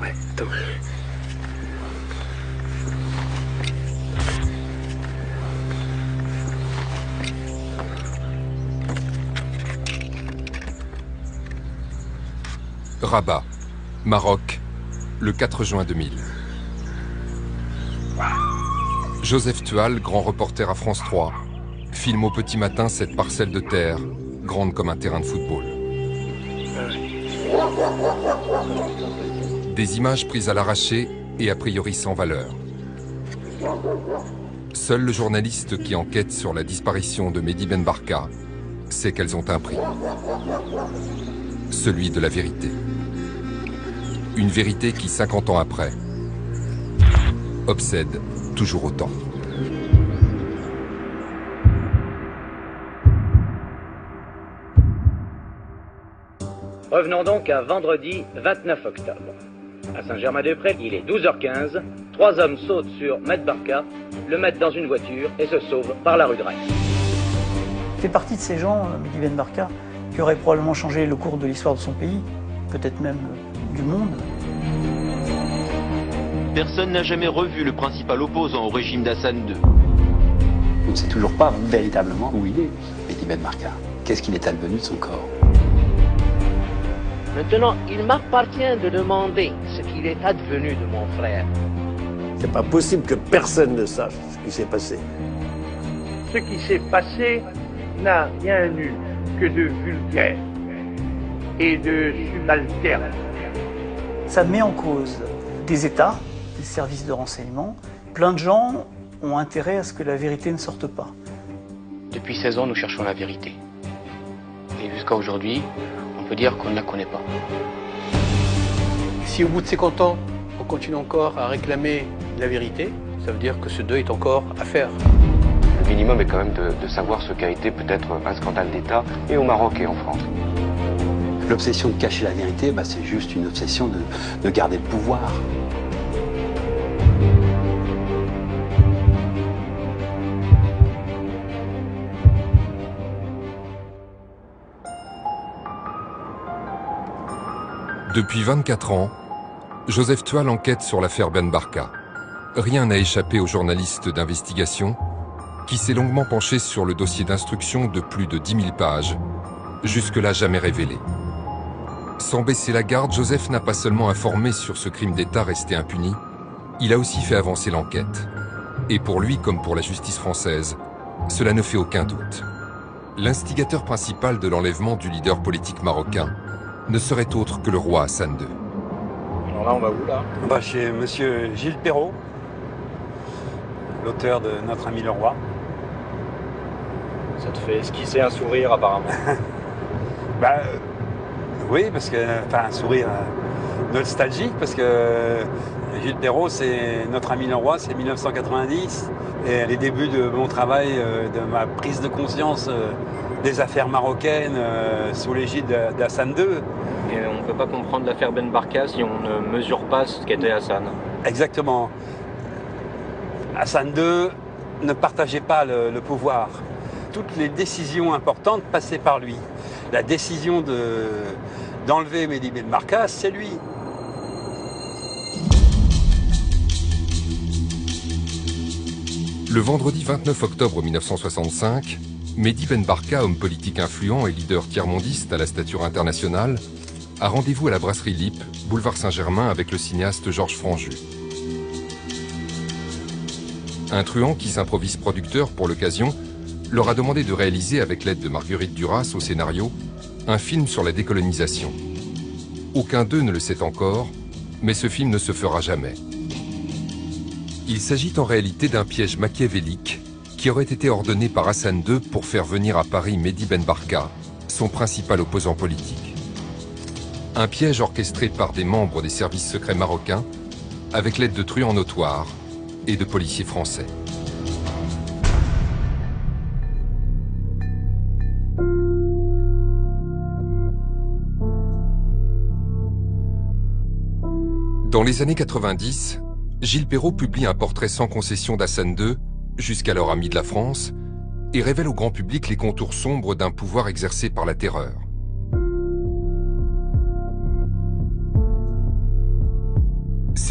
Ouais, attends. Rabat, Maroc, le 4 juin 2000. Joseph Tual, grand reporter à France 3, filme au petit matin cette parcelle de terre, grande comme un terrain de football. Des images prises à l'arraché et a priori sans valeur. Seul le journaliste qui enquête sur la disparition de Mehdi Ben Barka sait qu'elles ont un prix. Celui de la vérité. Une vérité qui, 50 ans après, obsède toujours autant. Revenons donc à vendredi 29 octobre. À Saint-Germain-des-Prés, il est 12h15. 3 hommes sautent sur Mehdi Barka, le mettent dans une voiture et se sauvent par la rue de Rennes. Il fait partie de ces gens, Mehdi Ben Barka, qui auraient probablement changé le cours de l'histoire de son pays, peut-être même du monde. Personne n'a jamais revu le principal opposant au régime d'Hassan II. On ne sait toujours pas véritablement où il est, Mehdi Ben Barka. Qu'est-ce qu'il est advenu de son corps? Maintenant, il m'appartient de demander ce qu'il est advenu de mon frère. C'est pas possible que personne ne sache ce qui s'est passé. Ce qui s'est passé n'a rien eu que de vulgaire et de subalterne. Ça met en cause des États, des services de renseignement. Plein de gens ont intérêt à ce que la vérité ne sorte pas. Depuis 16 ans, nous cherchons la vérité. Et jusqu'à aujourd'hui, on peut dire qu'on ne la connaît pas. Si au bout de 50 ans, on continue encore à réclamer la vérité, ça veut dire que ce deuil est encore à faire. Le minimum est quand même de savoir ce qu'a été peut-être un scandale d'État, et au Maroc et en France. L'obsession de cacher la vérité, c'est juste une obsession de garder le pouvoir. Depuis 24 ans, Joseph Tual enquête sur l'affaire Ben Barka. Rien n'a échappé au journaliste d'investigation qui s'est longuement penché sur le dossier d'instruction de plus de 10 000 pages, jusque-là jamais révélé. Sans baisser la garde, Joseph n'a pas seulement informé sur ce crime d'État resté impuni, il a aussi fait avancer l'enquête. Et pour lui, comme pour la justice française, cela ne fait aucun doute. L'instigateur principal de l'enlèvement du leader politique marocain ne serait autre que le roi Hassan II. Alors là, on va où, là? On va chez monsieur Gilles Perrault, l'auteur de Notre ami le roi. Ça te fait esquisser un sourire, apparemment. Oui, parce que, enfin, un sourire nostalgique, parce que Gilles Perrault, c'est Notre ami le roi, c'est 1990, et les débuts de mon travail, de ma prise de conscience des affaires marocaines sous l'égide d'Hassan II. Et on ne peut pas comprendre l'affaire Ben Barka si on ne mesure pas ce qu'était Hassan. Exactement. Hassan II ne partageait pas le pouvoir. Toutes les décisions importantes passaient par lui. La décision d'enlever Mehdi Ben Barka, c'est lui. Le vendredi 29 octobre 1965, Mehdi Ben Barka, homme politique influent et leader tiers-mondiste à la stature internationale, a rendez-vous à la brasserie Lippe, boulevard Saint-Germain, avec le cinéaste Georges Franju. Un truand qui s'improvise producteur pour l'occasion leur a demandé de réaliser, avec l'aide de Marguerite Duras au scénario, un film sur la décolonisation. Aucun d'eux ne le sait encore, mais ce film ne se fera jamais. Il s'agit en réalité d'un piège machiavélique qui aurait été ordonné par Hassan II pour faire venir à Paris Mehdi Ben Barka, son principal opposant politique. Un piège orchestré par des membres des services secrets marocains, avec l'aide de truands notoires et de policiers français. Dans les années 90, Gilles Perrault publie un portrait sans concession d'Hassan II, jusqu'alors ami de la France, et révèle au grand public les contours sombres d'un pouvoir exercé par la terreur.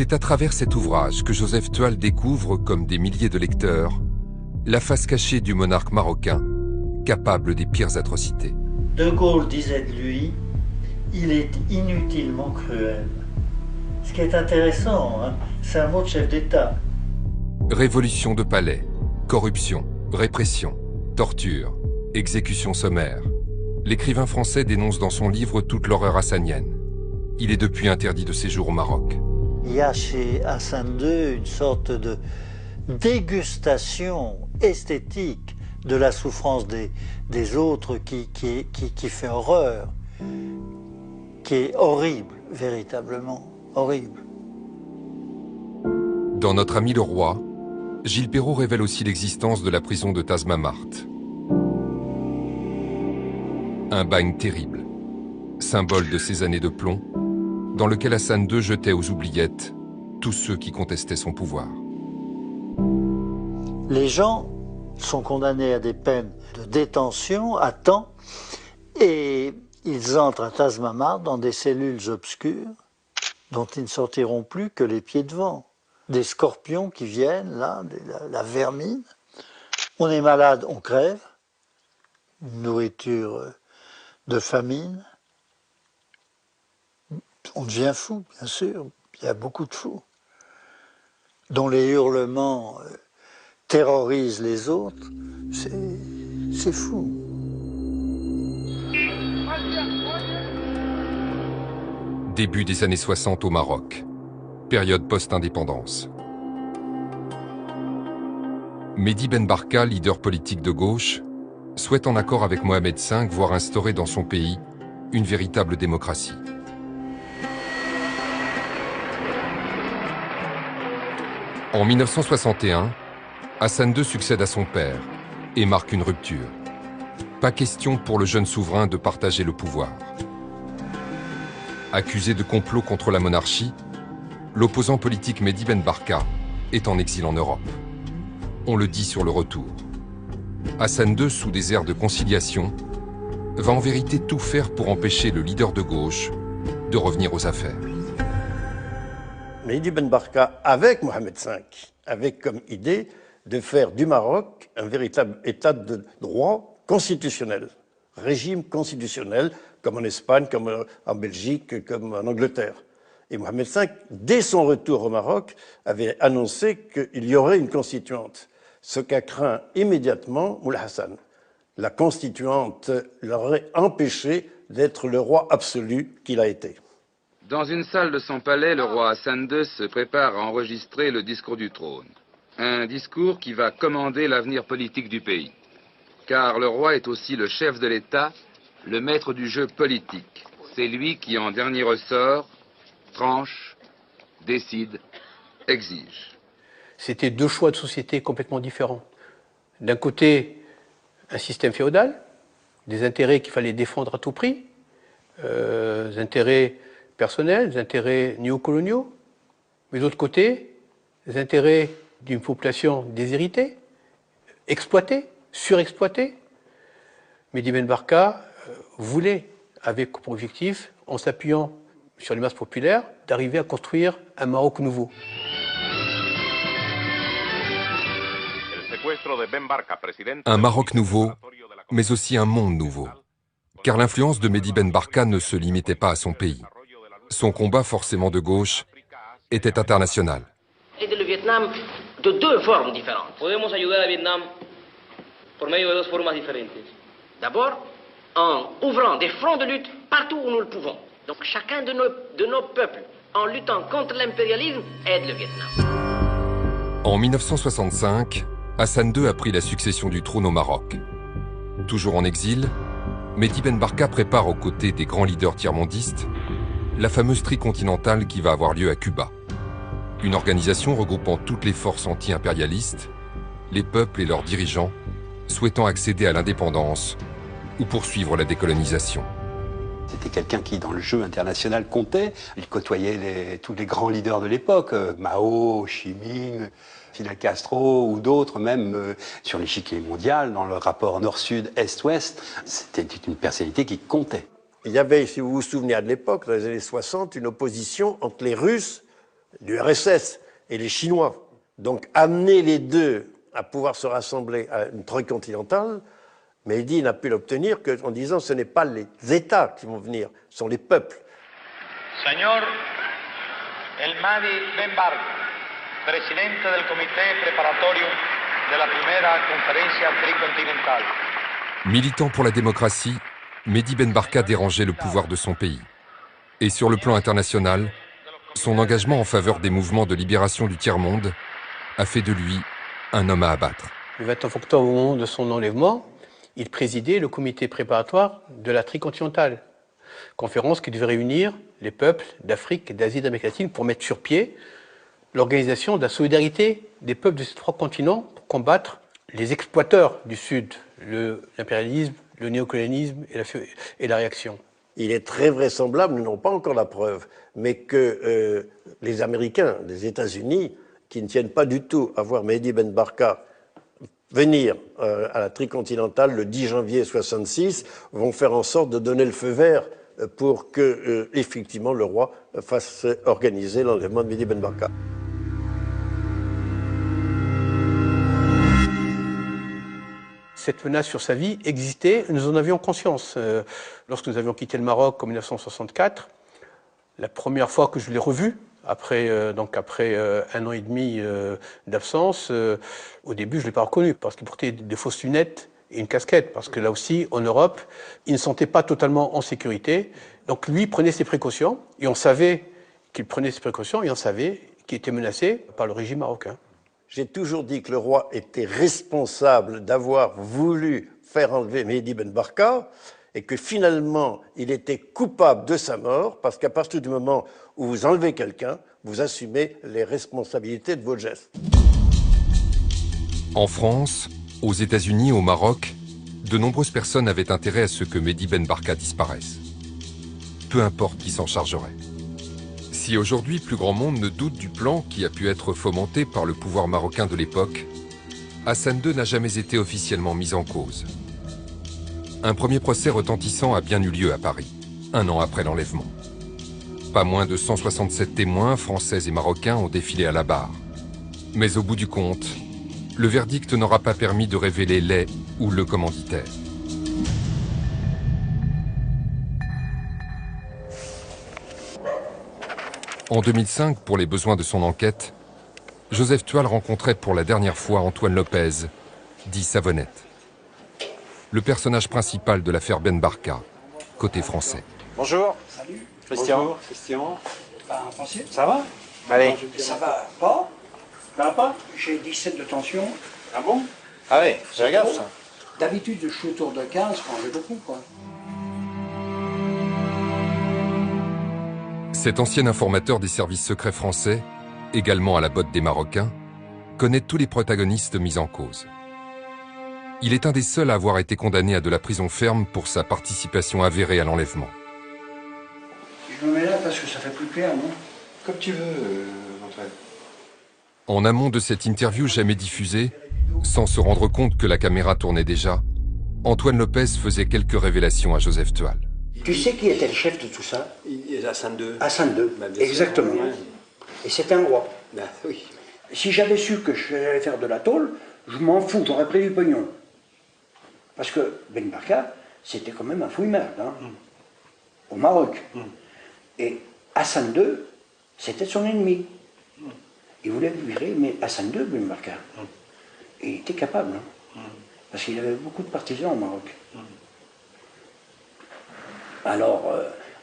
C'est à travers cet ouvrage que Joseph Toile découvre, comme des milliers de lecteurs, la face cachée du monarque marocain, capable des pires atrocités. De Gaulle disait de lui, il est inutilement cruel. Ce qui est intéressant, hein, c'est un mot de chef d'État. Révolution de palais, corruption, répression, torture, exécution sommaire. L'écrivain français dénonce dans son livre toute l'horreur hassanienne. Il est depuis interdit de séjour au Maroc. Il y a chez Hassan II une sorte de dégustation esthétique de la souffrance des autres qui fait horreur, qui est horrible, véritablement horrible. Dans Notre ami le roi, Gilles Perrault révèle aussi l'existence de la prison de Tazmamart. Un bagne terrible, symbole de ces années de plomb, dans lequel Hassan II jetait aux oubliettes tous ceux qui contestaient son pouvoir. Les gens sont condamnés à des peines de détention à temps et ils entrent à Tazmamart dans des cellules obscures dont ils ne sortiront plus que les pieds devant. Des scorpions qui viennent, là, la vermine. On est malade, on crève. Une nourriture de famine. On devient fou, bien sûr. Il y a beaucoup de fous dont les hurlements terrorisent les autres. C'est fou. Début des années 60 au Maroc. Période post-indépendance. Mehdi Ben Barka, leader politique de gauche, souhaite en accord avec Mohamed V voir instaurer dans son pays une véritable démocratie. En 1961, Hassan II succède à son père et marque une rupture. Pas question pour le jeune souverain de partager le pouvoir. Accusé de complot contre la monarchie, l'opposant politique Mehdi Ben Barka est en exil en Europe. On le dit sur le retour. Hassan II, sous des airs de conciliation, va en vérité tout faire pour empêcher le leader de gauche de revenir aux affaires. Mehdi Ben Barka, avec Mohamed V, avait comme idée de faire du Maroc un véritable état de droit constitutionnel, régime constitutionnel, comme en Espagne, comme en Belgique, comme en Angleterre. Et Mohamed V, dès son retour au Maroc, avait annoncé qu'il y aurait une constituante, ce qu'a craint immédiatement Moulay Hassan. La constituante l'aurait empêché d'être le roi absolu qu'il a été. Dans une salle de son palais, le roi Hassan II se prépare à enregistrer le discours du trône. Un discours qui va commander l'avenir politique du pays. Car le roi est aussi le chef de l'État, le maître du jeu politique. C'est lui qui, en dernier ressort, tranche, décide, exige. C'était deux choix de société complètement différents. D'un côté, un système féodal, des intérêts qu'il fallait défendre à tout prix, des intérêts personnels, des intérêts néocoloniaux, mais d'autre côté, des intérêts d'une population déshéritée, exploitée, surexploitée. Mehdi Ben Barka voulait, avec pour objectif, en s'appuyant sur les masses populaires, d'arriver à construire un Maroc nouveau. Un Maroc nouveau, mais aussi un monde nouveau. Car l'influence de Mehdi Ben Barka ne se limitait pas à son pays. Son combat, forcément de gauche, était international. Aider le Vietnam de deux formes différentes. Podemos ayudar al Vietnam por medio de dos formas diferentes. D'abord, en ouvrant des fronts de lutte partout où nous le pouvons. Donc chacun de nos peuples, en luttant contre l'impérialisme, aide le Vietnam. En 1965, Hassan II a pris la succession du trône au Maroc. Toujours en exil, Mehdi Ben Barka prépare aux côtés des grands leaders tiers-mondistes la fameuse tricontinentale qui va avoir lieu à Cuba. Une organisation regroupant toutes les forces anti-impérialistes, les peuples et leurs dirigeants, souhaitant accéder à l'indépendance ou poursuivre la décolonisation. C'était quelqu'un qui, dans le jeu international, comptait. Il côtoyait tous les grands leaders de l'époque, Mao, Ho Chi Minh, Fidel Castro ou d'autres, même sur l'échiquier mondial, dans le rapport nord-sud, est-ouest. C'était une personnalité qui comptait. Il y avait, si vous vous souvenez de l'époque, dans les années 60, une opposition entre les Russes du RSS et les Chinois. Donc amener les deux à pouvoir se rassembler à une troïka continentale, Mehdi n'a pu l'obtenir qu'en disant ce n'est pas les États qui vont venir, ce sont les peuples. Señor El Mahdi Ben Barka, presidente del comité preparatorio de la primera conferencia tricontinental. Militant pour la démocratie, Mehdi Ben Barka dérangeait le pouvoir de son pays. Et sur le plan international, son engagement en faveur des mouvements de libération du tiers-monde a fait de lui un homme à abattre. Le 29 octobre, au moment de son enlèvement, il présidait le comité préparatoire de la tricontinentale, conférence qui devait réunir les peuples d'Afrique et d'Asie et d'Amérique latine pour mettre sur pied l'organisation de la solidarité des peuples de ces trois continents pour combattre les exploiteurs du Sud, l'impérialisme, le néocolonialisme et la réaction. Il est très vraisemblable, nous n'avons pas encore la preuve, mais que les Américains, les États-Unis, qui ne tiennent pas du tout à voir Mehdi Ben Barka venir à la tricontinentale le 10 janvier 1966, vont faire en sorte de donner le feu vert pour que, effectivement, le roi fasse organiser l'enlèvement de Mehdi Ben Barka. Cette menace sur sa vie existait, nous en avions conscience. Lorsque nous avions quitté le Maroc en 1964, la première fois que je l'ai revu, après 1 an et demi d'absence, au début je ne l'ai pas reconnu parce qu'il portait des fausses lunettes et une casquette, parce que là aussi, en Europe, il ne se sentait pas totalement en sécurité. Donc lui prenait ses précautions, et on savait qu'il prenait ses précautions, et on savait qu'il était menacé par le régime marocain. J'ai toujours dit que le roi était responsable d'avoir voulu faire enlever Mehdi Ben Barka et que finalement, il était coupable de sa mort parce qu'à partir du moment où vous enlevez quelqu'un, vous assumez les responsabilités de vos gestes. En France, aux États-Unis, au Maroc, de nombreuses personnes avaient intérêt à ce que Mehdi Ben Barka disparaisse. Peu importe qui s'en chargerait. Si aujourd'hui plus grand monde ne doute du plan qui a pu être fomenté par le pouvoir marocain de l'époque, Hassan II n'a jamais été officiellement mis en cause. Un premier procès retentissant a bien eu lieu à Paris, 1 an après l'enlèvement. Pas moins de 167 témoins français et marocains ont défilé à la barre. Mais au bout du compte, le verdict n'aura pas permis de révéler les ou le commanditaire. En 2005, pour les besoins de son enquête, Joseph Tual rencontrait pour la dernière fois Antoine Lopez, dit Savonnette, le personnage principal de l'affaire Ben Barka, côté français. Bonjour. Salut. Christian. Bonjour, Christian. Pas un foncier. Ça va? Allez. Ça va pas? Ça va pas? J'ai 17 de tension. Ah bon? Ah oui, j'ai gaffe ça. D'habitude, je suis autour de 15 quand j'ai beaucoup, quoi. Cet ancien informateur des services secrets français, également à la botte des Marocains, connaît tous les protagonistes mis en cause. Il est un des seuls à avoir été condamné à de la prison ferme pour sa participation avérée à l'enlèvement. Je me mets là parce que ça fait plus clair, non? Comme tu veux, Antoine. En amont de cette interview jamais diffusée, sans se rendre compte que la caméra tournait déjà, Antoine Lopez faisait quelques révélations à Joseph Tual. Tu sais qui était le chef de tout ça? Hassan II. Hassan II, exactement. Ouais. Et c'était un roi. Ben, oui. Si j'avais su que j'allais faire de la tôle, je m'en fous, j'aurais pris du pognon. Parce que Ben Barka, c'était quand même un fouille-merde, hein, au Maroc. Et Hassan II, c'était son ennemi. Il voulait virer, mais Hassan II, Ben Barka. Et il était capable, hein, parce qu'il avait beaucoup de partisans au Maroc. Alors,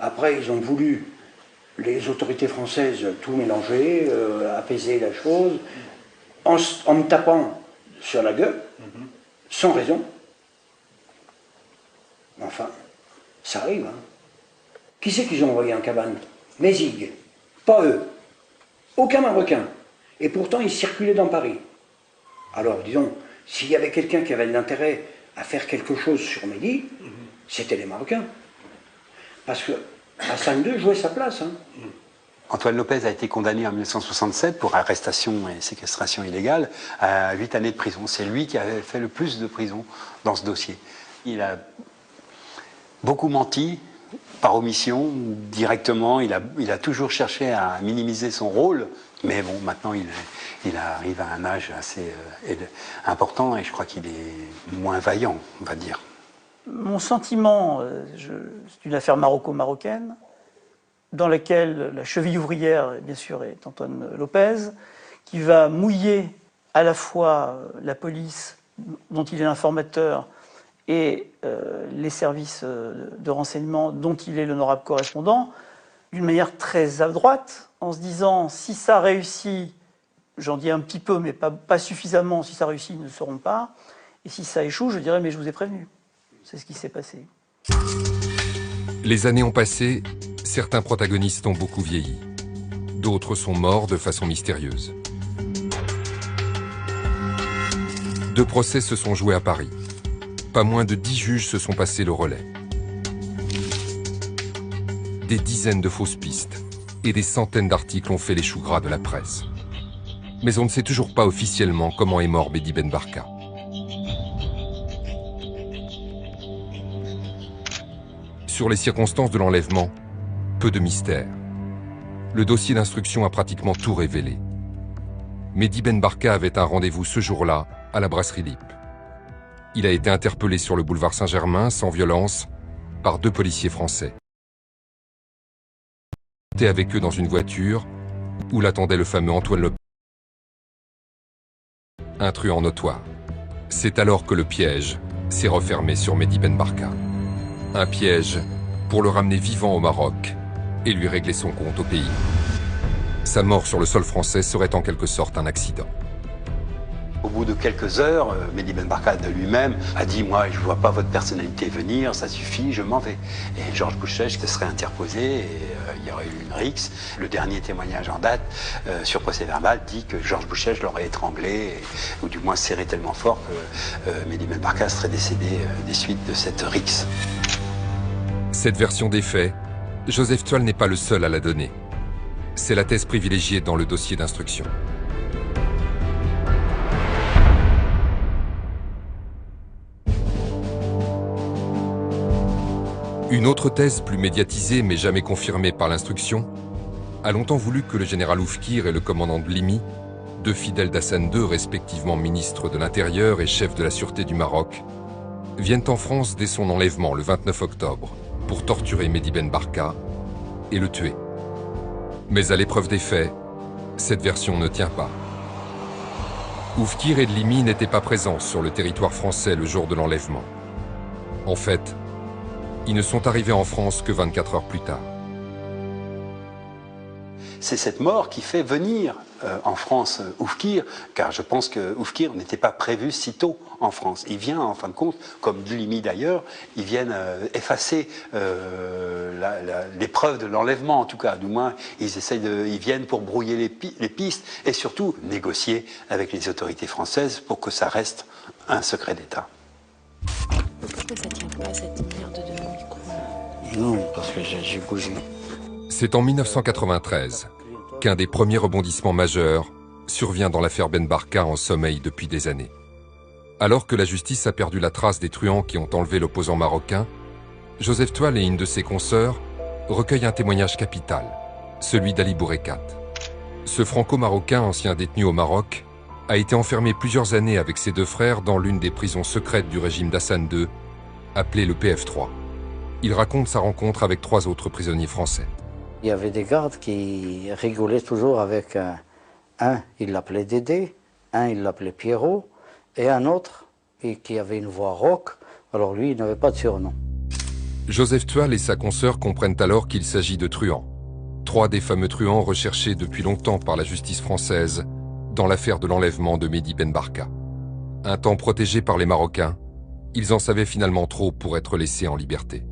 après, ils ont voulu, les autorités françaises, tout mélanger, apaiser la chose, en me tapant sur la gueule, sans raison. Enfin, ça arrive. Hein. Qui c'est qu'ils ont envoyé en cabane? Mézig. Pas eux. Aucun Marocain. Et pourtant, ils circulaient dans Paris. Alors, disons, s'il y avait quelqu'un qui avait de l'intérêt à faire quelque chose sur Mehdi, c'était les Marocains. Parce que Hassan II jouait sa place. Hein. Antoine Lopez a été condamné en 1967 pour arrestation et séquestration illégale à 8 années de prison. C'est lui qui avait fait le plus de prison dans ce dossier. Il a beaucoup menti, par omission, directement. Il a toujours cherché à minimiser son rôle, mais bon, maintenant il arrive à un âge assez important et je crois qu'il est moins vaillant, on va dire. Mon sentiment, c'est une affaire maroco-marocaine, dans laquelle la cheville ouvrière, bien sûr, est Antoine Lopez, qui va mouiller à la fois la police, dont il est l'informateur, et les services de renseignement dont il est l'honorable correspondant, d'une manière très à droite, en se disant si ça réussit, j'en dis un petit peu, mais pas suffisamment, si ça réussit, ils ne le sauront pas, et si ça échoue, je dirais mais je vous ai prévenu. C'est ce qui s'est passé. Les années ont passé, certains protagonistes ont beaucoup vieilli. D'autres sont morts de façon mystérieuse. 2 procès se sont joués à Paris. Pas moins de 10 juges se sont passés le relais. Des dizaines de fausses pistes et des centaines d'articles ont fait les choux gras de la presse. Mais on ne sait toujours pas officiellement comment est mort Mehdi Ben Barka. Sur les circonstances de l'enlèvement, peu de mystère. Le dossier d'instruction a pratiquement tout révélé. Mehdi Ben Barka avait un rendez-vous ce jour-là à la brasserie Lippe. Il a été interpellé sur le boulevard Saint-Germain, sans violence, par 2 policiers français. Il était avec eux dans une voiture où l'attendait le fameux Antoine Lopez, un truand notoire. C'est alors que le piège s'est refermé sur Mehdi Ben Barka. Un piège pour le ramener vivant au Maroc et lui régler son compte au pays. Sa mort sur le sol français serait en quelque sorte un accident. Au bout de quelques heures, Mehdi Ben Barka de lui-même a dit « Moi, je ne vois pas votre personnalité venir, ça suffit, je m'en vais ». Et Georges Bouchèche se serait interposé et il y aurait eu une rixe. Le dernier témoignage en date, sur procès-verbal, dit que Georges Bouchèche l'aurait étranglé, ou du moins serré tellement fort que Mehdi Ben Barka serait décédé des suites de cette rixe. Cette version des faits, Joseph Toile n'est pas le seul à la donner. C'est la thèse privilégiée dans le dossier d'instruction. Une autre thèse plus médiatisée mais jamais confirmée par l'instruction a longtemps voulu que le général Oufkir et le commandant de Limi, 2 fidèles d'Hassan II, respectivement ministre de l'Intérieur et chef de la Sûreté du Maroc, viennent en France dès son enlèvement le 29 octobre pour torturer Mehdi Ben Barka et le tuer. Mais à l'épreuve des faits, cette version ne tient pas. Oufkir et Limi n'étaient pas présents sur le territoire français le jour de l'enlèvement. En fait, ils ne sont arrivés en France que 24 heures plus tard. C'est cette mort qui fait venir en France Oufkir, car je pense que Oufkir n'était pas prévu si tôt en France. Il vient, en fin de compte, comme Limi d'ailleurs, ils viennent effacer l'épreuve de l'enlèvement, en tout cas. Du moins, ils viennent pour brouiller les pistes et surtout négocier avec les autorités françaises pour que ça reste un secret d'État. Pourquoi ça tient pas cette merde de micro? Non, parce que j'ai bougé. C'est en 1993 qu'un des premiers rebondissements majeurs survient dans l'affaire Ben Barka en sommeil depuis des années. Alors que la justice a perdu la trace des truands qui ont enlevé l'opposant marocain, Joseph Toile et une de ses consoeurs recueillent un témoignage capital, celui d'Ali Bourekat. Ce franco-marocain, ancien détenu au Maroc, a été enfermé plusieurs années avec ses 2 frères dans l'une des prisons secrètes du régime d'Hassan II, appelée le PF3. Il raconte sa rencontre avec 3 autres prisonniers français. Il y avait des gardes qui rigolaient toujours avec un, il l'appelait Dédé, un, il l'appelait Pierrot, et un autre qui avait une voix rauque, alors lui, il n'avait pas de surnom. Joseph Toile et sa consoeur comprennent alors qu'il s'agit de truands. 3 des fameux truands recherchés depuis longtemps par la justice française dans l'affaire de l'enlèvement de Mehdi Ben Barka. Un temps protégés par les Marocains, ils en savaient finalement trop pour être laissés en liberté.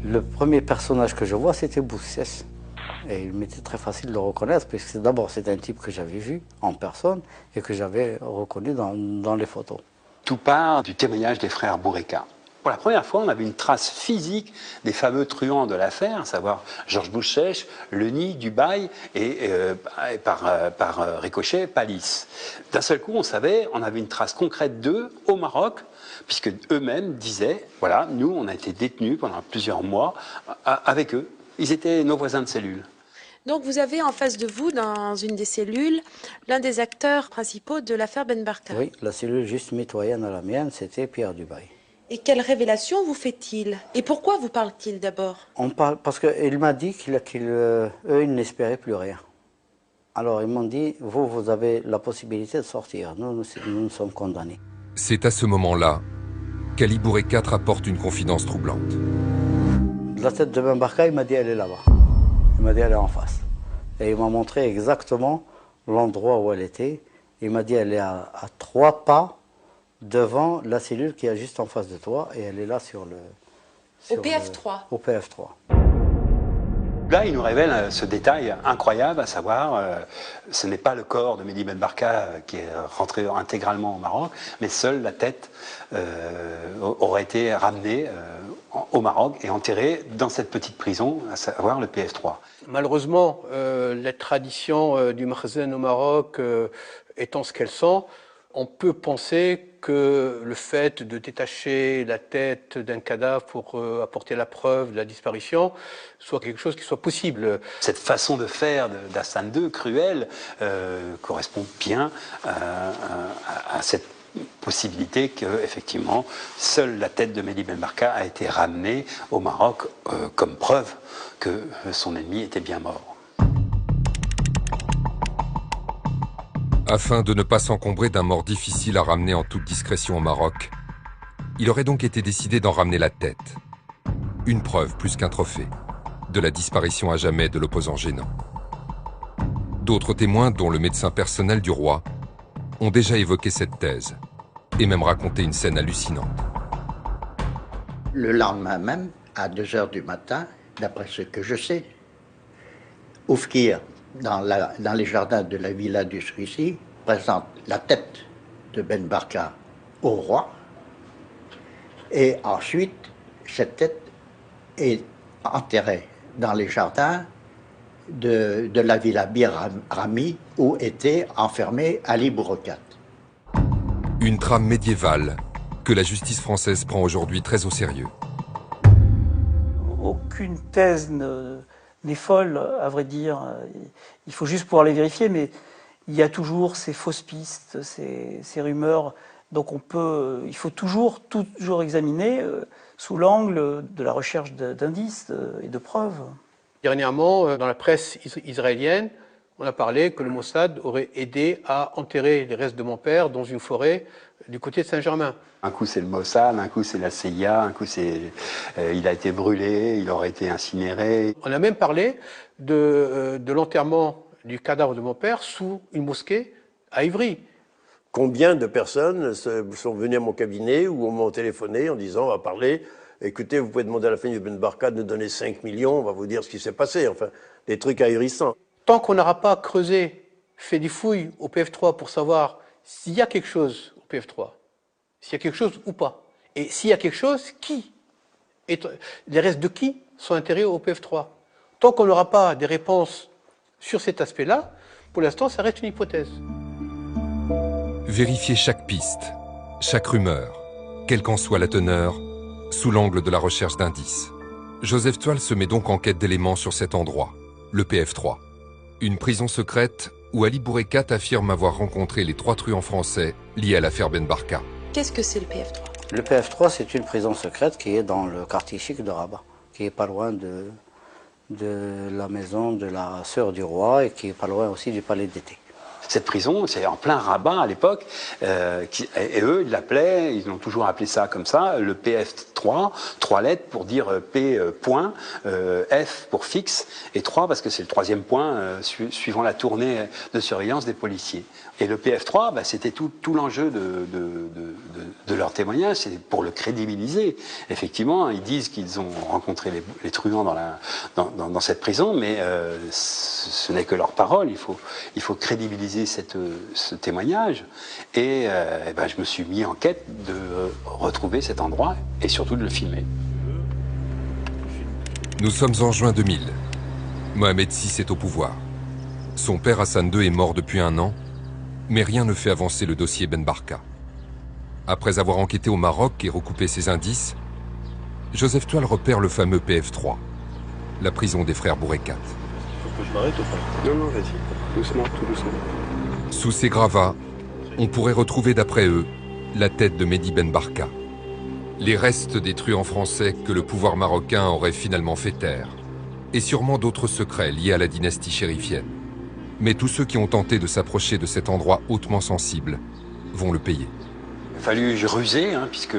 Le premier personnage que je vois, c'était Boussès. Et il m'était très facile de le reconnaître, puisque d'abord c'est un type que j'avais vu en personne et que j'avais reconnu dans les photos. Tout part du témoignage des frères Bourekat. Pour la première fois, on avait une trace physique des fameux truands de l'affaire, à savoir Georges Bouchèche, Leni, Dubail et par ricochet, Palis. D'un seul coup, on avait une trace concrète d'eux au Maroc, puisque eux-mêmes disaient, voilà, nous, on a été détenus pendant plusieurs mois avec eux. Ils étaient nos voisins de cellule. Donc vous avez en face de vous, dans une des cellules, l'un des acteurs principaux de l'affaire Ben Barka. Oui, la cellule juste mitoyenne à la mienne, c'était Pierre Dubail. Et quelle révélation vous fait-il? Et pourquoi vous parle-t-il d'abord? On parle parce qu'il m'a dit qu'eux, ils n'espéraient plus rien. Alors ils m'ont dit, vous avez la possibilité de sortir, nous sommes condamnés. C'est à ce moment-là qu'Ali Boureka rapporte une confidence troublante. La tête de Ben Barka, il m'a dit, elle est là-bas. Il m'a dit, elle est en face. Et il m'a montré exactement l'endroit où elle était. Il m'a dit, elle est à 3 pas devant la cellule qui est juste en face de toi. Et elle est là sur le... Au PF3. Au PF3. Là, il nous révèle ce détail incroyable, à savoir, ce n'est pas le corps de Mehdi Ben Barka qui est rentré intégralement au Maroc, mais seule la tête aurait été ramenée au Maroc et enterrée dans cette petite prison, à savoir le PF3. Malheureusement, la tradition du Makhzen au Maroc étant ce qu'elle sent, on peut penser que le fait de détacher la tête d'un cadavre pour apporter la preuve de la disparition soit quelque chose qui soit possible. Cette façon de faire d'Hassan II, cruelle, correspond bien à cette possibilité qu'effectivement, seule la tête de Mehdi Ben Barka a été ramenée au Maroc comme preuve que son ennemi était bien mort. Afin de ne pas s'encombrer d'un mort difficile à ramener en toute discrétion au Maroc, il aurait donc été décidé d'en ramener la tête. Une preuve plus qu'un trophée de la disparition à jamais de l'opposant gênant. D'autres témoins, dont le médecin personnel du roi, ont déjà évoqué cette thèse et même raconté une scène hallucinante. Le lendemain même, à 2 h du matin, d'après ce que je sais, Oufkir, dans les jardins de la villa du Suissi, présente la tête de Ben Barka au roi. Et ensuite, cette tête est enterrée dans les jardins de la villa Bir Rami, où était enfermé Ali Boureka. Une trame médiévale que la justice française prend aujourd'hui très au sérieux. Aucune thèse n'est folle, à vrai dire. Il faut juste pouvoir les vérifier, mais il y a toujours ces fausses pistes, ces rumeurs. Donc il faut toujours examiner sous l'angle de la recherche d'indices et de preuves. Dernièrement, dans la presse israélienne, on a parlé que le Mossad aurait aidé à enterrer les restes de mon père dans une forêt du côté de Saint-Germain. Un coup c'est le Mossad, un coup c'est la CIA, un coup il a été brûlé, il aurait été incinéré. On a même parlé de l'enterrement du cadavre de mon père sous une mosquée à Ivry. Combien de personnes sont venues à mon cabinet ou m'ont téléphoné en disant on va parler, écoutez, vous pouvez demander à la famille de Ben Barka de nous donner 5 millions, on va vous dire ce qui s'est passé, enfin, des trucs ahurissants. Tant qu'on n'aura pas creusé, fait des fouilles au PF3 pour savoir s'il y a quelque chose au PF3, s'il y a quelque chose ou pas, et s'il y a quelque chose, les restes de qui sont enterrés au PF3. Tant qu'on n'aura pas des réponses sur cet aspect-là, pour l'instant, ça reste une hypothèse. Vérifier chaque piste, chaque rumeur, quelle qu'en soit la teneur, sous l'angle de la recherche d'indices. Joseph Toile se met donc en quête d'éléments sur cet endroit, le PF3. Une prison secrète où Ali Boureka affirme avoir rencontré les 3 truands français liés à l'affaire Ben Barka. Qu'est-ce que c'est le PF3? Le PF3, c'est une prison secrète qui est dans le quartier chic de Rabat, qui est pas loin de la maison de la sœur du roi et qui est pas loin aussi du palais d'été. Cette prison, c'est en plein Rabat à l'époque, et eux, ils l'appelaient, ils ont toujours appelé ça comme ça, le PF3, 3 lettres pour dire P point, F pour fixe, et 3 parce que c'est le 3e point suivant la tournée de surveillance des policiers. Et le PF3, c'était tout l'enjeu de leur témoignage, c'est pour le crédibiliser. Effectivement, ils disent qu'ils ont rencontré les truands dans cette prison, mais ce n'est que leur parole, il faut crédibiliser ce témoignage. Et je me suis mis en quête de retrouver cet endroit et surtout surtout de le filmer. Nous sommes en juin 2000. Mohamed VI est au pouvoir. Son père Hassan II est mort depuis 1 an, mais rien ne fait avancer le dossier Ben Barka. Après avoir enquêté au Maroc et recoupé ses indices, Joseph Toile repère le fameux PF3, la prison des frères Bourekat. Faut que je m'arrête ou pas? Non, vas-y. Doucement, tout doucement. Sous ces gravats, on pourrait retrouver d'après eux la tête de Mehdi Ben Barka. Les restes des truands français que le pouvoir marocain aurait finalement fait taire, et sûrement d'autres secrets liés à la dynastie chérifienne. Mais tous ceux qui ont tenté de s'approcher de cet endroit hautement sensible vont le payer. Il a fallu ruser, puisque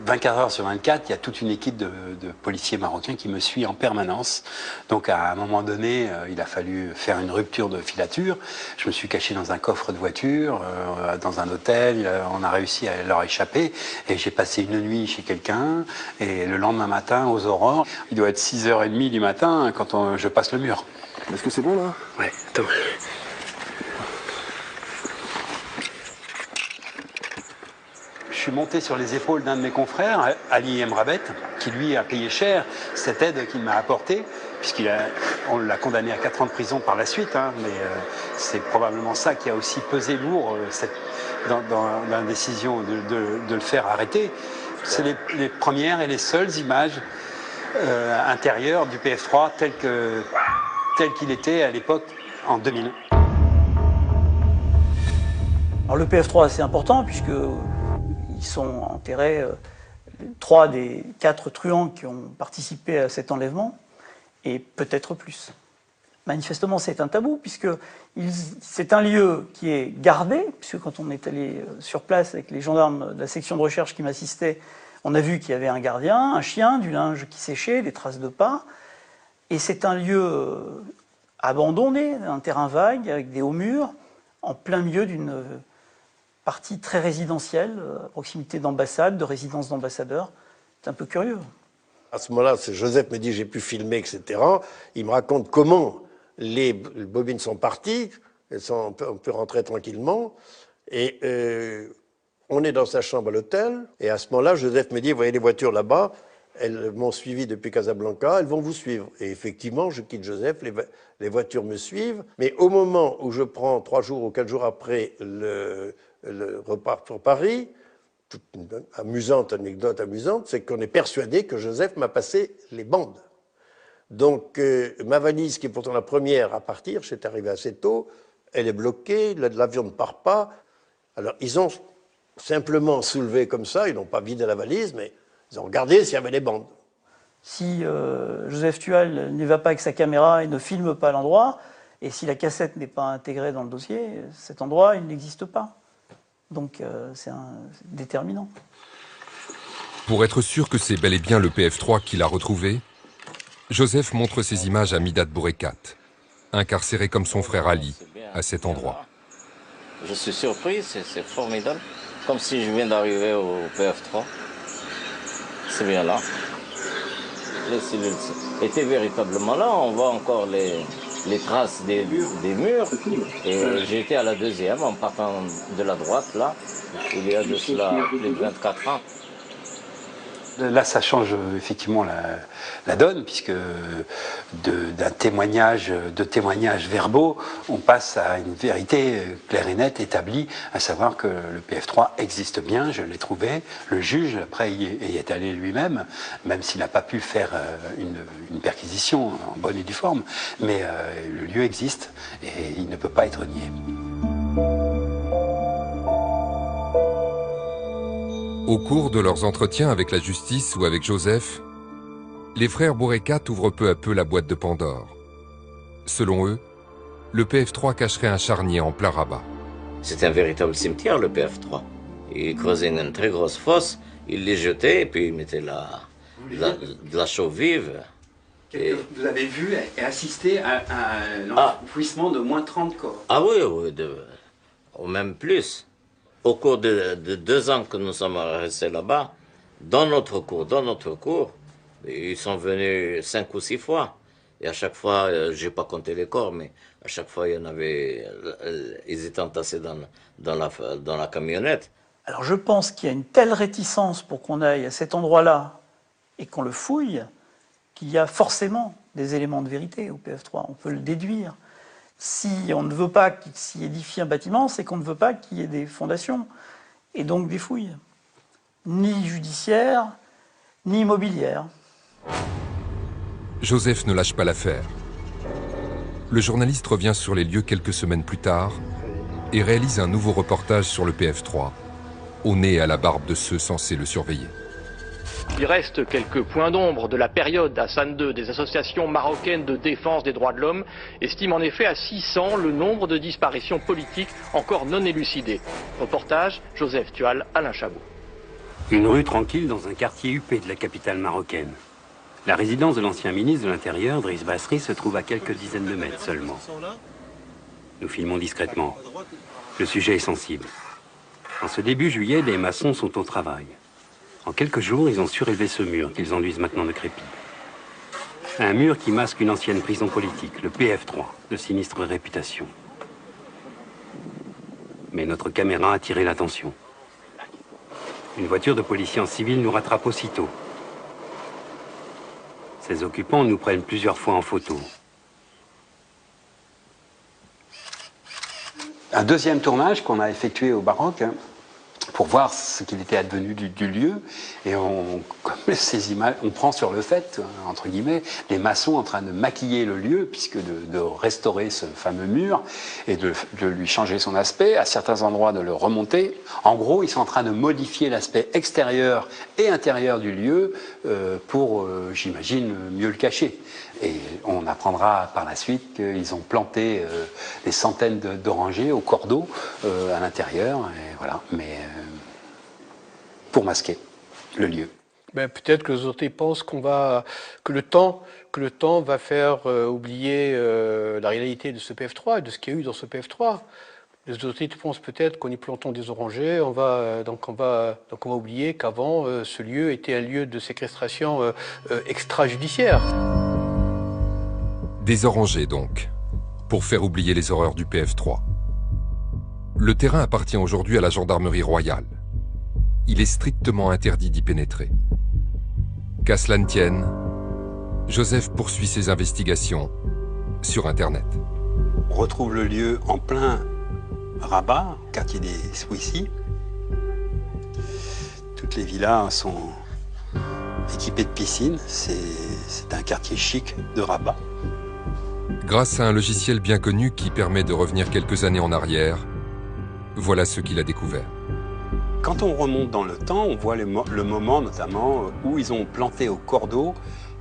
24 heures sur 24, il y a toute une équipe de policiers marocains qui me suit en permanence. Donc à un moment donné, il a fallu faire une rupture de filature. Je me suis caché dans un coffre de voiture, dans un hôtel. On a réussi à leur échapper. Et j'ai passé une nuit chez quelqu'un. Et le lendemain matin, aux aurores, il doit être 6h30 du matin quand je passe le mur. Est-ce que c'est bon là? Ouais, attends. Je suis monté sur les épaules d'un de mes confrères, Ali Emrabet, qui lui a payé cher cette aide qu'il m'a apportée, puisqu'on l'a condamné à 4 ans de prison par la suite, mais c'est probablement ça qui a aussi pesé lourd dans la décision de le faire arrêter. C'est les premières et les seules images intérieures du PF3 tel qu'il était à l'époque en 2000. Alors le PF3 c'est important puisque ils sont enterrés 3 des 4 truands qui ont participé à cet enlèvement, et peut-être plus. Manifestement, c'est un tabou, puisque c'est un lieu qui est gardé, puisque quand on est allé sur place avec les gendarmes de la section de recherche qui m'assistaient, on a vu qu'il y avait un gardien, un chien, du linge qui séchait, des traces de pas, et c'est un lieu abandonné, un terrain vague, avec des hauts murs, en plein milieu d'une partie très résidentielle, à proximité d'ambassades, de résidences d'ambassadeurs. C'est un peu curieux. À ce moment-là, Joseph me dit j'ai pu filmer, etc. Il me raconte comment les bobines sont parties, on peut rentrer tranquillement, et on est dans sa chambre à l'hôtel, et à ce moment-là, Joseph me dit, vous voyez les voitures là-bas, elles m'ont suivi depuis Casablanca, elles vont vous suivre. Et effectivement, je quitte Joseph, les voitures me suivent, mais au moment où je prends 3 jours ou 4 jours après le repart pour Paris, toute une anecdote amusante, c'est qu'on est persuadé que Joseph m'a passé les bandes. Donc ma valise, qui est pourtant la première à partir, c'est arrivé assez tôt, elle est bloquée, l'avion ne part pas. Alors ils ont simplement soulevé comme ça, ils n'ont pas vidé la valise, mais ils ont regardé s'il y avait des bandes. Si Joseph Tual n'y va pas avec sa caméra et ne filme pas l'endroit, et si la cassette n'est pas intégrée dans le dossier, cet endroit, il n'existe pas. Donc c'est déterminant. Pour être sûr que c'est bel et bien le PF3 qui l'a retrouvé, Joseph montre ces images à Midad Bourekat, incarcéré comme son frère Ali à cet endroit. Je suis surpris, c'est formidable. Comme si je viens d'arriver au PF3. C'est bien là. Les cellules étaient véritablement là. On voit encore les traces des murs. Et j'étais à la deuxième, en partant de la droite, là. Il y a de cela plus de 24 ans. Là, ça change effectivement la donne, puisque de témoignages verbaux, on passe à une vérité claire et nette, établie, à savoir que le PF3 existe bien, je l'ai trouvé. Le juge, après, y est allé lui-même, même s'il n'a pas pu faire une perquisition en bonne et due forme, mais le lieu existe et il ne peut pas être nié. Au cours de leurs entretiens avec la justice ou avec Joseph, les frères Bourekat ouvrent peu à peu la boîte de Pandore. Selon eux, le PF3 cacherait un charnier en plein Rabat. C'est un véritable cimetière, le PF3. Il creusait une très grosse fosse, il les jetait et puis il mettait de la chaux vive. Vous avez vu et assisté à l'enfouissement de moins 30 corps. Ah oui, ou même plus. Au cours de 2 ans que nous sommes restés là-bas, dans notre cours, ils sont venus 5 ou 6 fois. Et à chaque fois, je n'ai pas compté les corps, mais à chaque fois, ils étaient entassés dans la camionnette. Alors je pense qu'il y a une telle réticence pour qu'on aille à cet endroit-là et qu'on le fouille, qu'il y a forcément des éléments de vérité au PF3. On peut le déduire. Si on ne veut pas qu'il s'y édifie un bâtiment, c'est qu'on ne veut pas qu'il y ait des fondations et donc des fouilles. Ni judiciaires, ni immobilières. Joseph ne lâche pas l'affaire. Le journaliste revient sur les lieux quelques semaines plus tard et réalise un nouveau reportage sur le PF3, au nez et à la barbe de ceux censés le surveiller. Il reste quelques points d'ombre de la période Hassan II. Des associations marocaines de défense des droits de l'homme estiment en effet à 600 le nombre de disparitions politiques encore non élucidées. Reportage, Joseph Tual, Alain Chabot. Une rue tranquille dans un quartier huppé de la capitale marocaine. La résidence de l'ancien ministre de l'Intérieur, Driss Basri, se trouve à quelques dizaines de mètres seulement. Nous filmons discrètement. Le sujet est sensible. En ce début juillet, les maçons sont au travail. En quelques jours, ils ont surélevé ce mur qu'ils enduisent maintenant de crépi. Un mur qui masque une ancienne prison politique, le PF3, de sinistre réputation. Mais notre caméra a attiré l'attention. Une voiture de policiers en civil nous rattrape aussitôt. Ses occupants nous prennent plusieurs fois en photo. Un deuxième tournage qu'on a effectué au Baroque, pour voir ce qu'il était advenu du lieu. Et comme ces images, on prend sur le fait, entre guillemets, les maçons en train de maquiller le lieu, puisque de restaurer ce fameux mur et de lui changer son aspect, à certains endroits de le remonter. En gros, ils sont en train de modifier l'aspect extérieur et intérieur du lieu pour, j'imagine, mieux le cacher. Et on apprendra par la suite qu'ils ont planté des centaines d'orangers au cordeau à l'intérieur, et voilà. Mais pour masquer le lieu. Ben, peut-être que les autorités pensent que le temps va faire oublier la réalité de ce PF3 et de ce qu'il y a eu dans ce PF3. Les autorités pensent peut-être qu'en y plantant des orangers, on va oublier qu'avant ce lieu était un lieu de séquestration extrajudiciaire. Des orangers donc, pour faire oublier les horreurs du PF3. Le terrain appartient aujourd'hui à la gendarmerie royale. Il est strictement interdit d'y pénétrer. Qu'à cela ne tienne, Joseph poursuit ses investigations sur Internet. On retrouve le lieu en plein Rabat, quartier des Souissi. Toutes les villas sont équipées de piscines. C'est un quartier chic de Rabat. Grâce à un logiciel bien connu qui permet de revenir quelques années en arrière, voilà ce qu'il a découvert. Quand on remonte dans le temps, on voit le moment notamment où ils ont planté au cordeau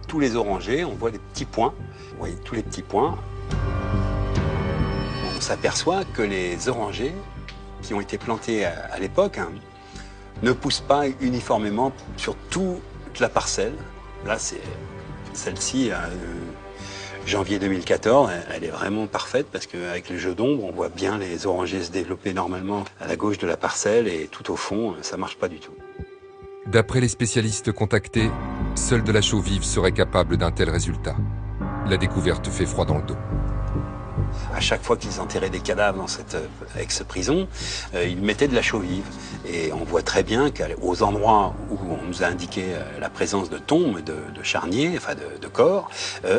tous les orangers. On voit les petits points. Vous voyez tous les petits points. On s'aperçoit que les orangers qui ont été plantés à l'époque ne poussent pas uniformément sur toute la parcelle. Là, c'est celle-ci, janvier 2014, elle est vraiment parfaite parce qu'avec le jeu d'ombre, on voit bien les orangers se développer normalement à la gauche de la parcelle et tout au fond, ça marche pas du tout. D'après les spécialistes contactés, seul de la chaux vive serait capable d'un tel résultat. La découverte fait froid dans le dos. À chaque fois qu'ils enterraient des cadavres dans cette ex-prison, ils mettaient de la chaux vive. Et on voit très bien qu'aux endroits où on nous a indiqué la présence de tombes, de charniers, enfin de corps,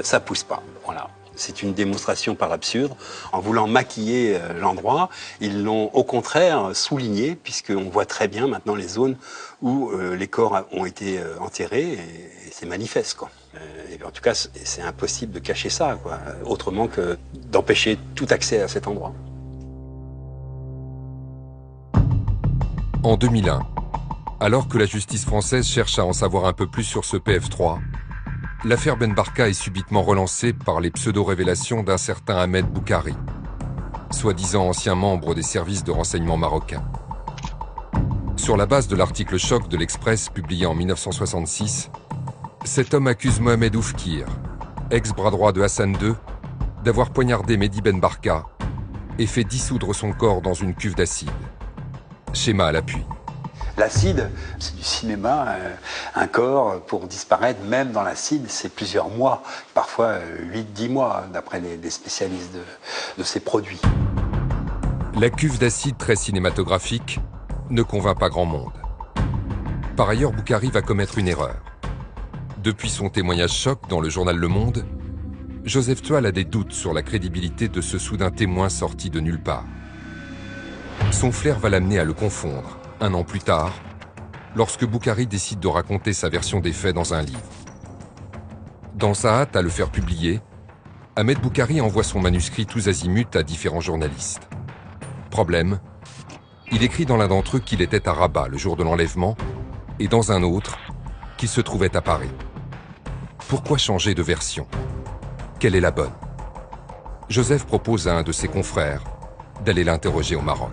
ça pousse pas. Voilà. C'est une démonstration par l'absurde. En voulant maquiller l'endroit, ils l'ont au contraire souligné, puisqu'on voit très bien maintenant les zones où les corps ont été enterrés, et c'est manifeste, quoi. Et en tout cas, c'est impossible de cacher ça, quoi, autrement que d'empêcher tout accès à cet endroit. En 2001, alors que la justice française cherche à en savoir un peu plus sur ce PF3, l'affaire Ben Barka est subitement relancée par les pseudo-révélations d'un certain Ahmed Boukari, soi-disant ancien membre des services de renseignement marocains. Sur la base de l'article choc de l'Express publié en 1966, cet homme accuse Mohamed Oufkir, ex-bras droit de Hassan II, d'avoir poignardé Mehdi Ben Barka et fait dissoudre son corps dans une cuve d'acide. Schéma à l'appui. L'acide, c'est du cinéma. Un corps, pour disparaître, même dans l'acide, c'est plusieurs mois, parfois 8-10 mois, d'après les spécialistes de ces produits. La cuve d'acide très cinématographique ne convainc pas grand monde. Par ailleurs, Boukhari va commettre une erreur. Depuis son témoignage choc dans le journal Le Monde, Joseph Toile a des doutes sur la crédibilité de ce soudain témoin sorti de nulle part. Son flair va l'amener à le confondre, un an plus tard, lorsque Boukhari décide de raconter sa version des faits dans un livre. Dans sa hâte à le faire publier, Ahmed Boukhari envoie son manuscrit tous azimuts à différents journalistes. Problème, il écrit dans l'un d'entre eux qu'il était à Rabat le jour de l'enlèvement et dans un autre qu'il se trouvait à Paris. Pourquoi changer de version? Quelle est la bonne? Joseph propose à un de ses confrères d'aller l'interroger au Maroc.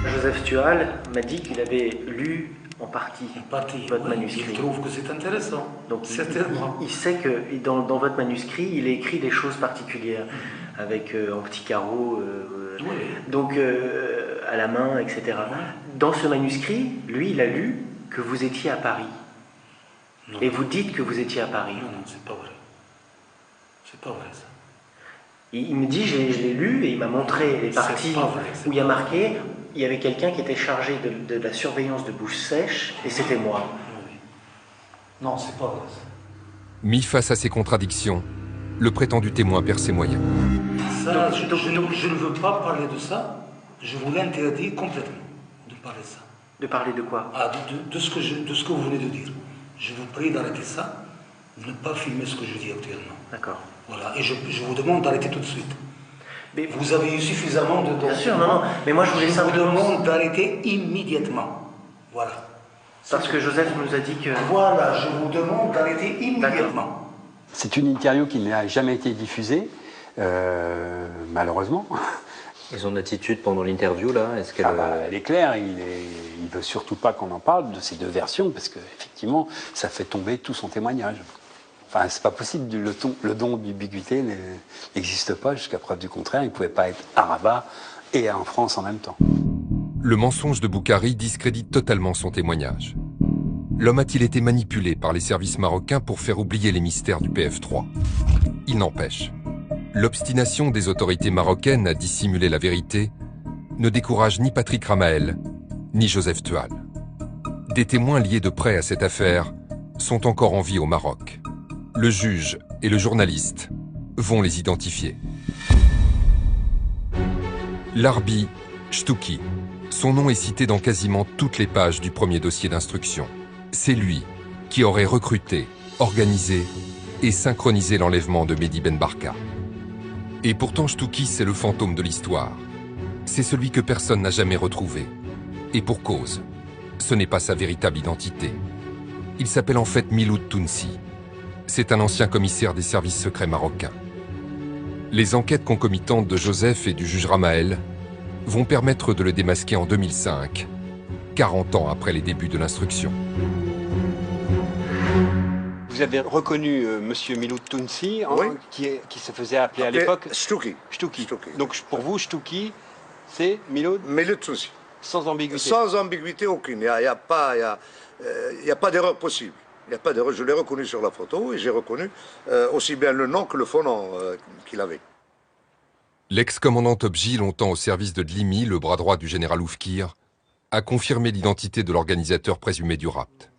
Joseph Toile m'a dit qu'il avait lu en partie votre manuscrit. Il trouve que c'est intéressant. Donc il sait que dans votre manuscrit, il a écrit des choses particulières, avec en petits carreaux, donc à la main, etc. Dans ce manuscrit, lui, il a lu que vous étiez à Paris. Non. Et vous dites que vous étiez à Paris. Non, c'est pas vrai. C'est pas vrai, ça. Il me dit, je l'ai lu, et il m'a montré les parties où il y a marqué, il y avait quelqu'un qui était chargé de la surveillance de bouche sèche, et c'était moi. Oui. Non, c'est pas vrai, ça. Mis face à ces contradictions, le prétendu témoin perd ses moyens. Ça, je ne veux pas parler de ça. Je vous l'interdis complètement de parler de ça. De parler de quoi? De ce que vous venez de dire. Je vous prie d'arrêter ça, de ne pas filmer ce que je dis actuellement. D'accord. Voilà, et je vous demande d'arrêter tout de suite. Mais vous avez eu suffisamment de... Bien sûr, non, mais moi je voulais simplement... Je vous demande d'arrêter immédiatement. Voilà. Parce que Joseph nous a dit que... Voilà, je vous demande d'arrêter immédiatement. C'est une interview qui n'a jamais été diffusée, malheureusement. Et son attitude pendant l'interview, là, est-ce qu'elle... elle est claire, il ne veut surtout pas qu'on en parle de ces deux versions, parce qu'effectivement, ça fait tomber tout son témoignage. Enfin, c'est pas possible, le don d'ubiquité n'existe pas, jusqu'à preuve du contraire, il ne pouvait pas être à Rabat et en France en même temps. Le mensonge de Boukhari discrédite totalement son témoignage. L'homme a-t-il été manipulé par les services marocains pour faire oublier les mystères du PF3? Il n'empêche. L'obstination des autorités marocaines à dissimuler la vérité ne décourage ni Patrick Ramael, ni Joseph Toile. Des témoins liés de près à cette affaire sont encore en vie au Maroc. Le juge et le journaliste vont les identifier. Larbi Chtouki. Son nom est cité dans quasiment toutes les pages du premier dossier d'instruction. C'est lui qui aurait recruté, organisé et synchronisé l'enlèvement de Mehdi Ben Barka. Et pourtant, Chtouki, c'est le fantôme de l'histoire. C'est celui que personne n'a jamais retrouvé. Et pour cause, ce n'est pas sa véritable identité. Il s'appelle en fait Miloud Tounsi. C'est un ancien commissaire des services secrets marocains. Les enquêtes concomitantes de Joseph et du juge Ramael vont permettre de le démasquer en 2005, 40 ans après les débuts de l'instruction. Vous avez reconnu Monsieur Miloud Tounsi, oui. qui se faisait appeler à l'époque Chtouki. Donc pour vous, Chtouki, c'est Miloud Tounsi. Sans ambiguïté. Sans ambiguïté aucune. Il n'y a pas d'erreur possible. Il n'y a pas d'erreur. Je l'ai reconnu sur la photo et j'ai reconnu aussi bien le nom que le faux nom qu'il avait. L'ex-commandant Topji, longtemps au service de Dlimi, le bras droit du général Oufkir, a confirmé l'identité de l'organisateur présumé du rapt.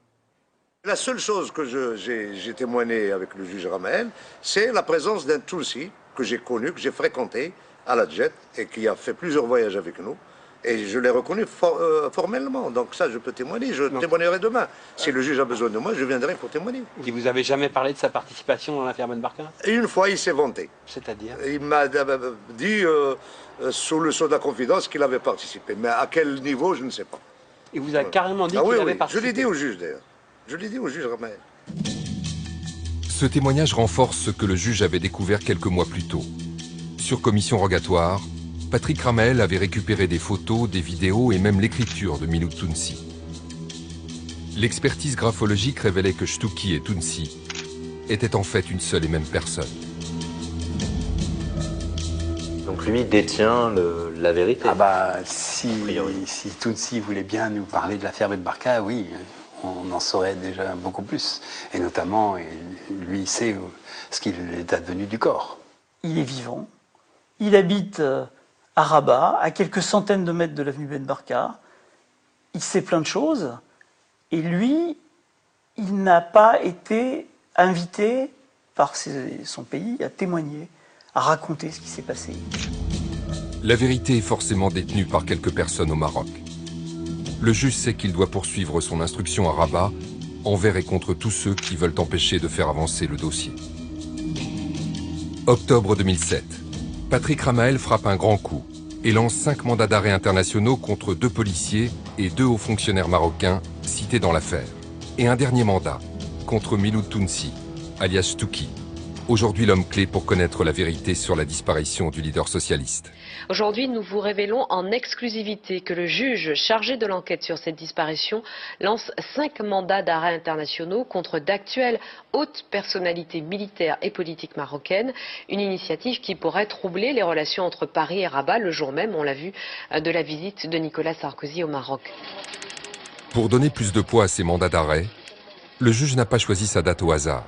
La seule chose que j'ai témoigné avec le juge Ramael, c'est la présence d'un Tounsi que j'ai connu, que j'ai fréquenté à la Jet et qui a fait plusieurs voyages avec nous. Et je l'ai reconnu formellement. Donc ça, je peux témoigner. Je témoignerai demain. Si le juge a besoin de moi, je viendrai pour témoigner. Et vous avez jamais parlé de sa participation dans l'affaire Ben Barka? Et une fois, il s'est vanté. C'est-à-dire? Il m'a dit, sous le sceau de la confidence, qu'il avait participé. Mais à quel niveau, je ne sais pas. Il vous a carrément dit qu'il avait participé? Je l'ai dit au juge, d'ailleurs. Je l'ai dit au juge Ramael. Ce témoignage renforce ce que le juge avait découvert quelques mois plus tôt. Sur commission rogatoire, Patrick Ramael avait récupéré des photos, des vidéos et même l'écriture de Miloud Tounsi. L'expertise graphologique révélait que Chtouki et Tounsi étaient en fait une seule et même personne. Donc lui détient la vérité. Ah bah, si Tounsi voulait bien nous parler de l'affaire Ben Barka, oui, on en saurait déjà beaucoup plus. Et notamment, lui sait ce qu'il est advenu du corps. Il est vivant. Il habite à Rabat, à quelques centaines de mètres de l'avenue Ben Barka. Il sait plein de choses. Et lui, il n'a pas été invité par son pays à témoigner, à raconter ce qui s'est passé. La vérité est forcément détenue par quelques personnes au Maroc. Le juge sait qu'il doit poursuivre son instruction à Rabat envers et contre tous ceux qui veulent empêcher de faire avancer le dossier. Octobre 2007. Patrick Ramael frappe un grand coup et lance 5 mandats d'arrêt internationaux contre 2 policiers et 2 hauts fonctionnaires marocains cités dans l'affaire. Et un dernier mandat contre Miloud Tounsi, alias Touki, aujourd'hui l'homme clé pour connaître la vérité sur la disparition du leader socialiste. Aujourd'hui, nous vous révélons en exclusivité que le juge chargé de l'enquête sur cette disparition lance 5 mandats d'arrêt internationaux contre d'actuelles hautes personnalités militaires et politiques marocaines. Une initiative qui pourrait troubler les relations entre Paris et Rabat le jour même, on l'a vu, de la visite de Nicolas Sarkozy au Maroc. Pour donner plus de poids à ces mandats d'arrêt, le juge n'a pas choisi sa date au hasard.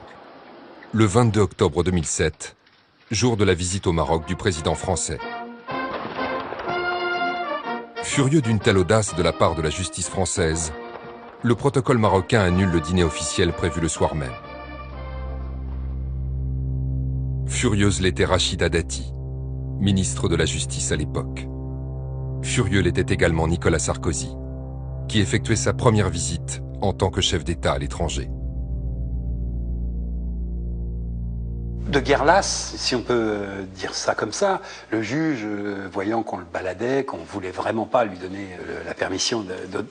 Le 22 octobre 2007, jour de la visite au Maroc du président français. Furieux d'une telle audace de la part de la justice française, le protocole marocain annule le dîner officiel prévu le soir même. Furieuse l'était Rachida Dati, ministre de la Justice à l'époque. Furieux l'était également Nicolas Sarkozy, qui effectuait sa première visite en tant que chef d'État à l'étranger. De guerre lasse, si on peut dire ça comme ça, le juge, voyant qu'on le baladait, qu'on ne voulait vraiment pas lui donner la permission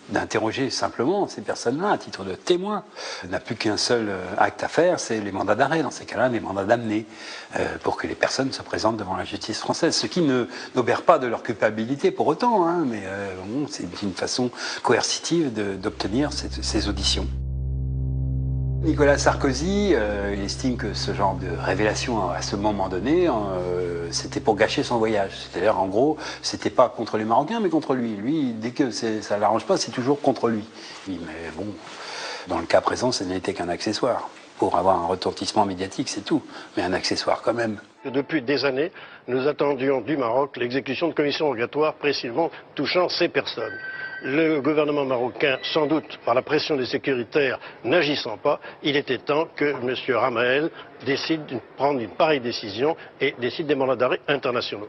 d'interroger simplement ces personnes-là à titre de témoin, n'a plus qu'un seul acte à faire, c'est les mandats d'arrêt, dans ces cas-là, les mandats d'amener, pour que les personnes se présentent devant la justice française. Ce qui n'obère pas de leur culpabilité pour autant, hein, mais bon, c'est une façon coercitive d'obtenir ces auditions. Nicolas Sarkozy, il estime que ce genre de révélation à ce moment donné, c'était pour gâcher son voyage. C'est-à-dire, en gros, c'était pas contre les Marocains, mais contre lui. Lui, dès que ça l'arrange pas, c'est toujours contre lui. Mais bon, dans le cas présent, ce n'était qu'un accessoire. Pour avoir un retentissement médiatique, c'est tout. Mais un accessoire quand même. Depuis des années, nous attendions du Maroc l'exécution de commissions rogatoires précisément touchant ces personnes. Le gouvernement marocain, sans doute par la pression des sécuritaires, n'agissant pas, il était temps que M. Ramael décide de prendre une pareille décision et décide des mandats d'arrêt internationaux.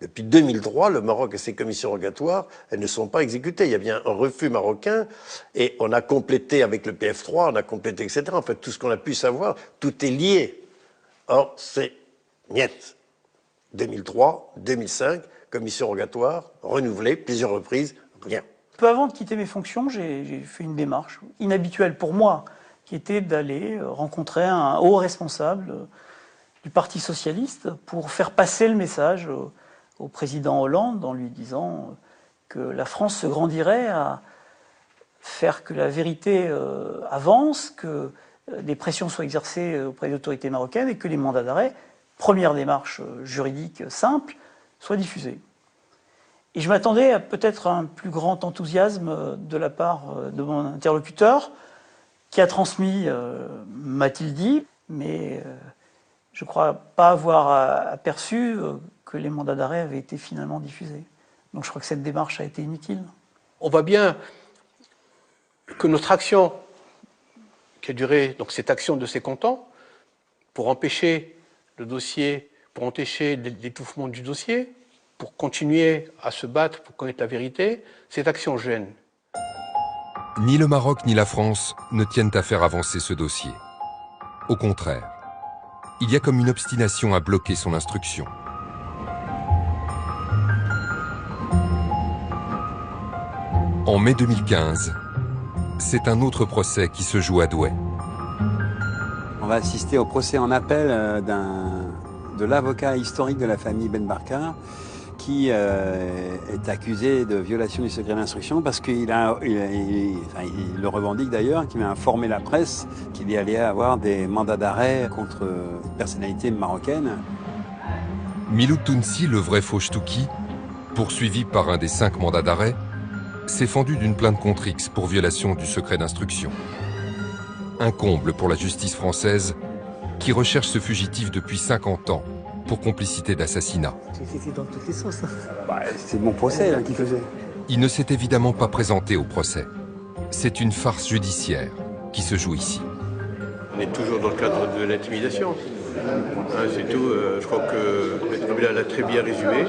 Depuis 2003, le Maroc et ses commissions rogatoires, elles ne sont pas exécutées. Il y a bien un refus marocain et on a complété avec le PF3, on a complété, etc. En fait, tout ce qu'on a pu savoir, tout est lié. Or, c'est niet. 2003, 2005, commission rogatoire, renouvelée, plusieurs reprises, rien. Peu avant de quitter mes fonctions, j'ai fait une démarche inhabituelle pour moi, qui était d'aller rencontrer un haut responsable du Parti socialiste pour faire passer le message au président Hollande en lui disant que la France se grandirait à faire que la vérité avance, que des pressions soient exercées auprès des autorités marocaines et que les mandats d'arrêt, première démarche juridique simple, soient diffusés. Et je m'attendais à peut-être un plus grand enthousiasme de la part de mon interlocuteur, qui a transmis, m'a-t-il dit, mais je ne crois pas avoir aperçu que les mandats d'arrêt avaient été finalement diffusés. Donc je crois que cette démarche a été inutile. On voit bien que notre action, qui a duré, donc cette action de ces comptants, pour empêcher le dossier, pour empêcher l'étouffement du dossier, pour continuer à se battre pour connaître la vérité, cette action gêne. Ni le Maroc ni la France ne tiennent à faire avancer ce dossier. Au contraire, il y a comme une obstination à bloquer son instruction. En mai 2015, c'est un autre procès qui se joue à Douai. On va assister au procès en appel de l'avocat historique de la famille Ben Barka, qui est accusé de violation du secret d'instruction parce qu'il le revendique d'ailleurs, qu'il a informé la presse qu'il y allait avoir des mandats d'arrêt contre une personnalité marocaine. Miloud Tounsi, le vrai faux Touki, poursuivi par un des 5 mandats d'arrêt, s'est fendu d'une plainte contre X pour violation du secret d'instruction. Un comble pour la justice française qui recherche ce fugitif depuis 50 ans pour complicité d'assassinat. C'était dans toutes les sauces. C'est mon procès là, qui faisait. Il ne s'est évidemment pas présenté au procès. C'est une farce judiciaire qui se joue ici. On est toujours dans le cadre de l'intimidation. C'est tout. Je crois que Maître Kabila l'a très bien résumé.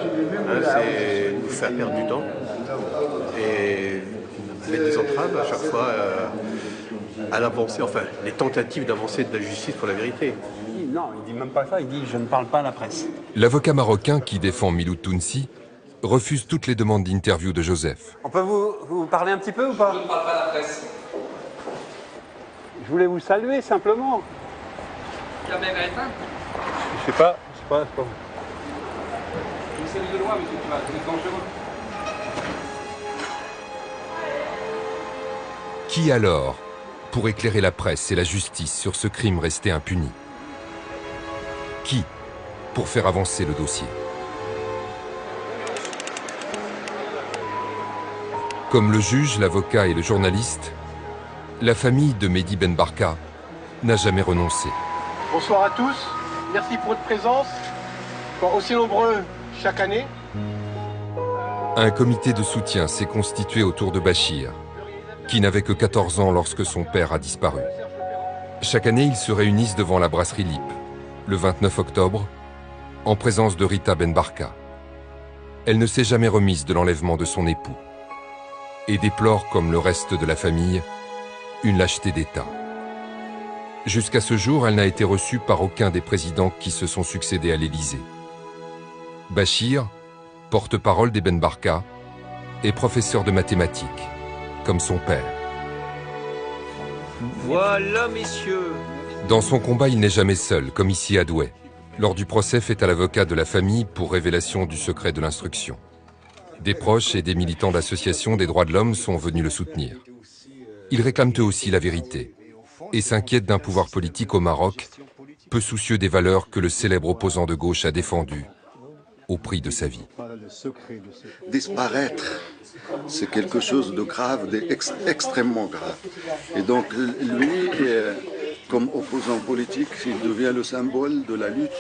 C'est nous faire perdre du temps et mettre des entraves à chaque fois à l'avancée, enfin les tentatives d'avancée de la justice pour la vérité. Non, il dit même pas ça, il dit je ne parle pas à la presse. L'avocat marocain qui défend Miloud Tounsi refuse toutes les demandes d'interview de Joseph. On peut vous parler un petit peu ou pas? Je ne parle pas à la presse. Je voulais vous saluer simplement. La caméra est éteinte. Je sais pas. Vous savez de loi, monsieur, vous êtes dangereux. Qui alors pour éclairer la presse et la justice sur ce crime resté impuni? Qui pour faire avancer le dossier? Comme le juge, l'avocat et le journaliste, la famille de Mehdi Ben Barka n'a jamais renoncé. Bonsoir à tous, merci pour votre présence, aussi nombreux chaque année. Un comité de soutien s'est constitué autour de Bachir, qui n'avait que 14 ans lorsque son père a disparu. Chaque année, ils se réunissent devant la brasserie Lip, le 29 octobre, en présence de Rita Ben Barka. Elle ne s'est jamais remise de l'enlèvement de son époux et déplore, comme le reste de la famille, une lâcheté d'État. Jusqu'à ce jour, elle n'a été reçue par aucun des présidents qui se sont succédés à l'Élysée. Bachir, porte-parole des Ben Barka, est professeur de mathématiques, comme son père. Voilà, messieurs. Dans son combat, il n'est jamais seul, comme ici à Douai, lors du procès fait à l'avocat de la famille pour révélation du secret de l'instruction. Des proches et des militants d'associations des droits de l'homme sont venus le soutenir. Ils réclament eux aussi la vérité et s'inquiètent d'un pouvoir politique au Maroc, peu soucieux des valeurs que le célèbre opposant de gauche a défendues au prix de sa vie. Disparaître, c'est quelque chose de grave, d'extrêmement grave. Et donc lui, comme opposant politique, il devient le symbole de la lutte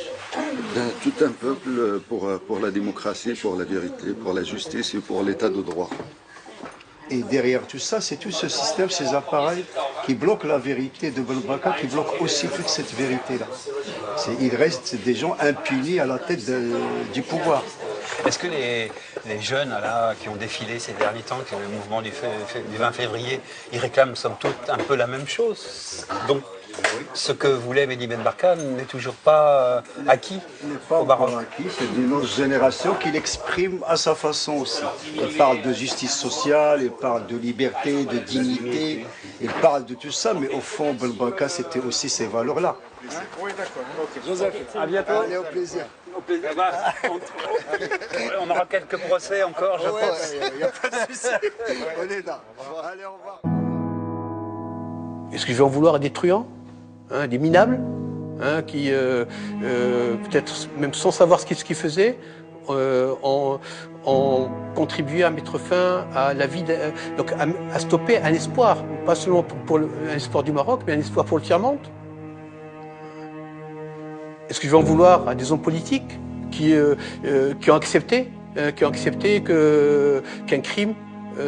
de tout un peuple pour la démocratie, pour la vérité, pour la justice et pour l'état de droit. Et derrière tout ça, c'est tout ce système, ces appareils qui bloquent la vérité de Ben Barka, qui bloquent aussi toute cette vérité-là. Il reste des gens impunis à la tête du pouvoir. Est-ce que les jeunes là, qui ont défilé ces derniers temps, qui est le mouvement du 20 février, ils réclament somme toute un peu la même chose? Donc ce que voulait Mehdi Ben Barka n'est toujours pas acquis au Maroc. C'est d'une autre génération qui l'exprime à sa façon aussi. Il parle de justice sociale, il parle de liberté, de dignité, il parle de tout ça, mais au fond, Ben Barka, c'était aussi ces valeurs-là. Oui, d'accord. Joseph, à bientôt. Allez, au plaisir. Au plaisir. On aura quelques procès encore, je pense. Il n'y a pas de souci. On est là. Allez, au revoir. Est-ce que je vais en vouloir à des truands, des minables, qui, peut-être même sans savoir ce qu'ils faisaient, ont contribué à mettre fin à la vie, donc à stopper un espoir, pas seulement pour un espoir du Maroc, mais un espoir pour le tiers-monde? Est-ce que je vais en vouloir à des hommes politiques qui ont accepté qu'un crime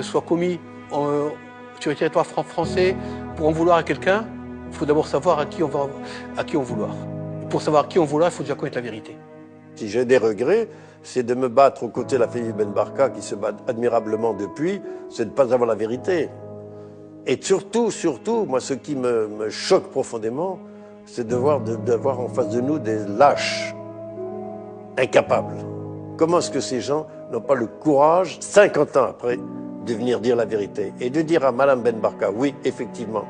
soit commis sur le territoire français? Pour en vouloir à quelqu'un, il faut d'abord savoir à qui on vouloir. Et pour savoir à qui on vouloir, il faut déjà connaître la vérité. Si j'ai des regrets, c'est de me battre aux côtés de la famille Ben Barka, qui se bat admirablement depuis, c'est de ne pas avoir la vérité. Et surtout, moi, ce qui me choque profondément, c'est d'avoir en face de nous des lâches, incapables. Comment est-ce que ces gens n'ont pas le courage, 50 ans après, de venir dire la vérité et de dire à Madame Ben Barka, oui, effectivement,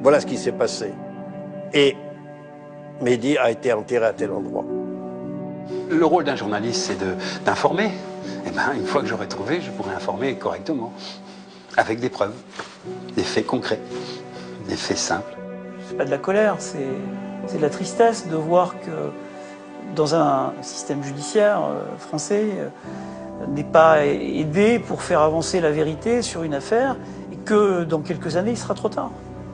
voilà ce qui s'est passé. Et Mehdi a été enterré à tel endroit. Le rôle d'un journaliste, c'est d'informer. Et bien, une fois que j'aurai trouvé, je pourrai informer correctement, avec des preuves, des faits concrets, des faits simples. C'est pas de la colère, c'est de la tristesse de voir que dans un système judiciaire français, n'est pas aidé pour faire avancer la vérité sur une affaire et que dans quelques années, il sera trop tard.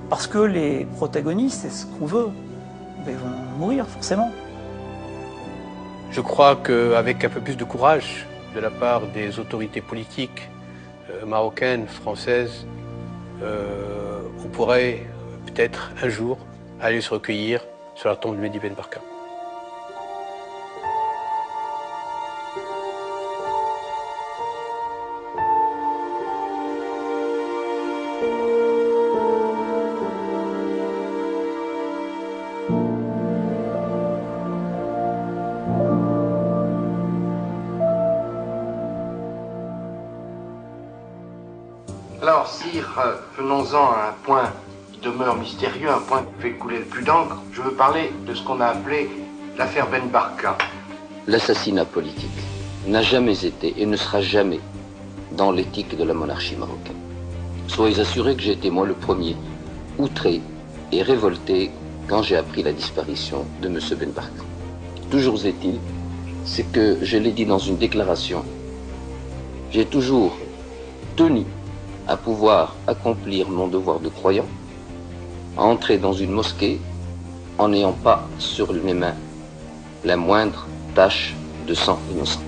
Parce que les protagonistes, c'est ce qu'on veut, ils vont mourir forcément. Je crois qu'avec un peu plus de courage de la part des autorités politiques marocaines, françaises, on pourrait peut-être un jour aller se recueillir sur la tombe de Mehdi Ben Barka. Alors, sire, venons-en à un point qui demeure mystérieux, un point qui fait couler le plus d'encre. Je veux parler de ce qu'on a appelé l'affaire Ben Barka. L'assassinat politique n'a jamais été et ne sera jamais dans l'éthique de la monarchie marocaine. Soyez assurés que j'ai été moi le premier outré et révolté quand j'ai appris la disparition de M. Ben Barka. Toujours est-il, c'est que je l'ai dit dans une déclaration, j'ai toujours tenu à pouvoir accomplir mon devoir de croyant, à entrer dans une mosquée en n'ayant pas sur mes mains la moindre tache de sang innocent.